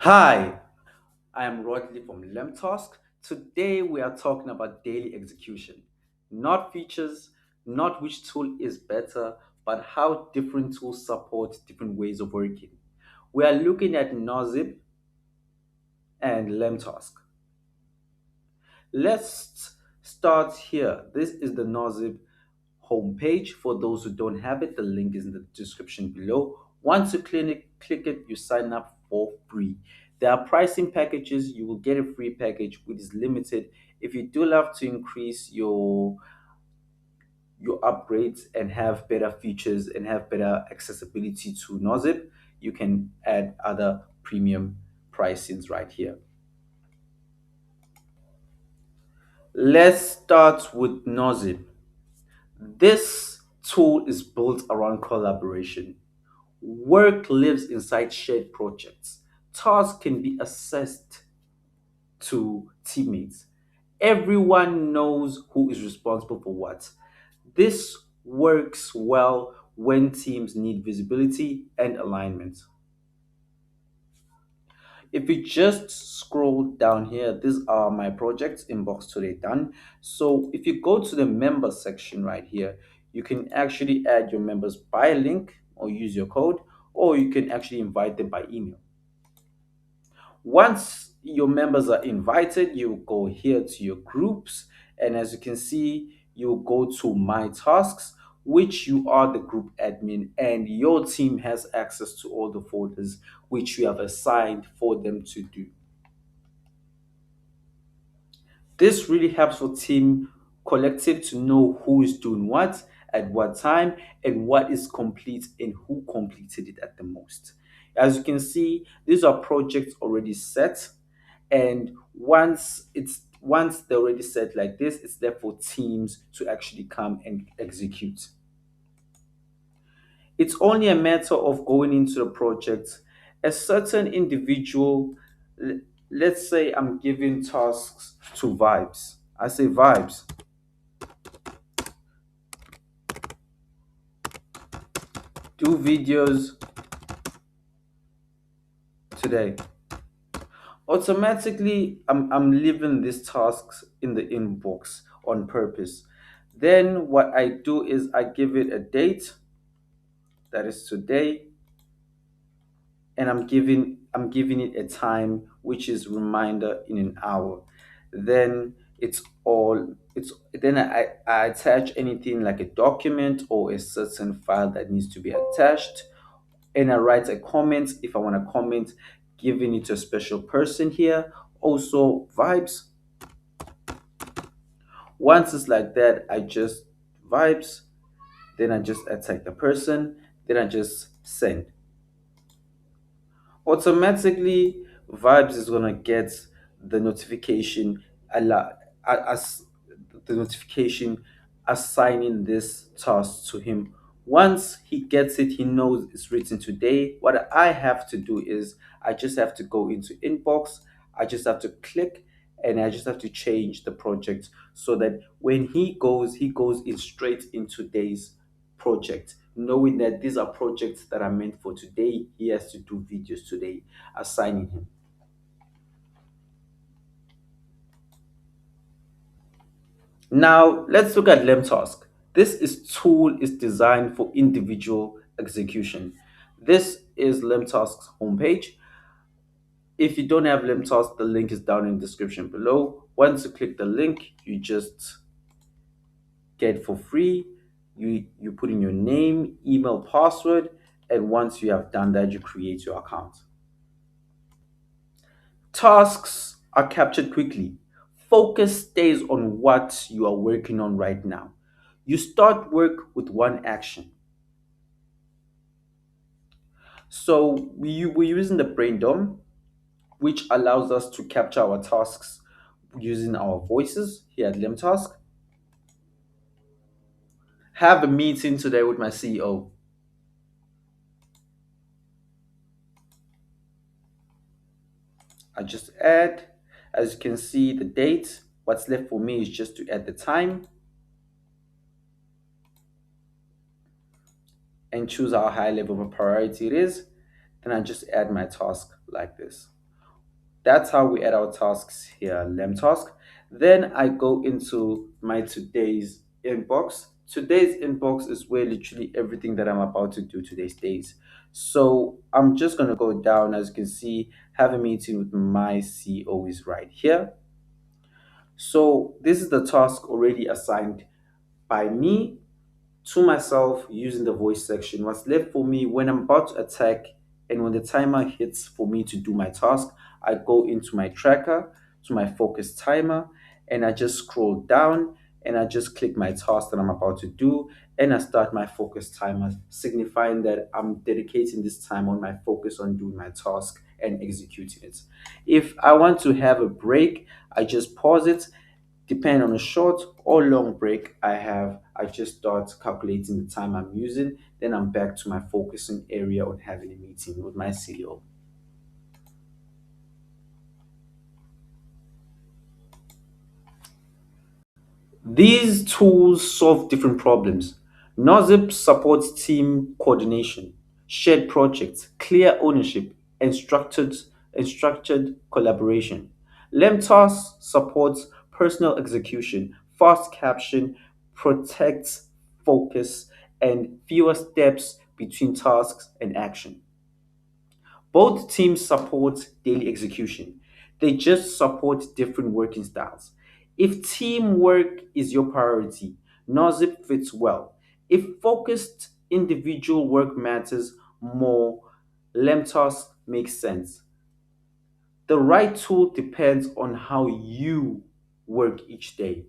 Hi, I am Rodley from LemTask. Today we are talking about daily execution, not features, not which tool is better, but how different tools support different ways of working. We are looking at Nozbe and LemTask. Let's start here. This is the Nozbe homepage. For those who don't have it, the link is in the description below. Once you click it, you sign up for free. There are pricing packages. You will get a free package which is limited. If you do love to increase your upgrades and have better features and have better accessibility to Nozbe, you can add other premium pricings right here. Let's start with Nozbe. This tool is built around collaboration. Work lives inside shared projects. Tasks can be assessed to teammates. Everyone knows who is responsible for what. This works well when teams need visibility and alignment. If you just scroll down here, these are my projects inbox today done. So if you go to the member section right here, you can actually add your members by link or use your code, or you can actually invite them by email. Once your members are invited, you go here to your groups, and as you can see, you go to my tasks, which you are the group admin, and your team has access to all the folders which you have assigned for them to do. This really helps for team collective to know who is doing what at what time and what is complete and who completed it at the most. As you can see, these are projects already set, and once they're already set like this, it's there for teams to actually come and execute. It's only a matter of going into the project. A certain individual, l- let's say I'm giving tasks to Vibes. I say, Vibes, do videos today. Automatically, I'm leaving these tasks in the inbox on purpose. Then what I do is I give it a date, that is today, and I'm giving it a time which is reminder in an hour. Then it's then I attach anything like a document or a certain file that needs to be attached, and I write a comment if I want to comment, giving it to a special person here. Also Vibes. Once it's like that, I just Vibes, then I just attack the person, then I just send. Automatically Vibes is gonna get the notification as the notification assigning this task to him. Once he gets it, he knows it's written today. What I have to do is I just have to go into inbox, I just have to click, and I just have to change the project so that when he goes in straight in today's project, knowing that these are projects that are meant for today. He has to do videos today, assigning him. Now let's look at LemTask. Tool is designed for individual execution. This is LemTask's homepage. If you don't have LemTask, the link is down in the description below. Once you click the link, you just get for free. You put in your name, email, password, and once you have done that, you create your account. Tasks are captured quickly. Focus stays on what you are working on right now. You start work with one action. So we're using the brain dump, which allows us to capture our tasks using our voices here at LemTask. Have a meeting today with my CEO. I just add, as you can see, the date. What's left for me is just to add the time and choose how high level of priority it is. Then I just add my task like this. That's how we add our tasks here, LemTask. Then I go into my today's inbox. Today's inbox is where literally everything that I'm about to do today stays. So I'm just gonna go down, as you can see, have a meeting with my CEO is right here. So this is the task already assigned by me to myself using the voice section. What's left for me when I'm about to attack and when the timer hits for me to do my task, I go into my tracker, to my focus timer, and I just scroll down and I just click my task that I'm about to do and I start my focus timer, signifying that I'm dedicating this time on my focus on doing my task and executing it. If I want to have a break, I just pause it. Depending on a short or long break I have, I just start calculating the time I'm using. Then I'm back to my focusing area on having a meeting with my CEO. These tools solve different problems. Nozbe supports team coordination, shared projects, clear ownership, and structured collaboration. LemTask supports personal execution, fast caption, protects focus, and fewer steps between tasks and action. Both teams support daily execution. They just support different working styles. If teamwork is your priority, Nozip fits well. If focused individual work matters more, LemTask makes sense. The right tool depends on how you work each day.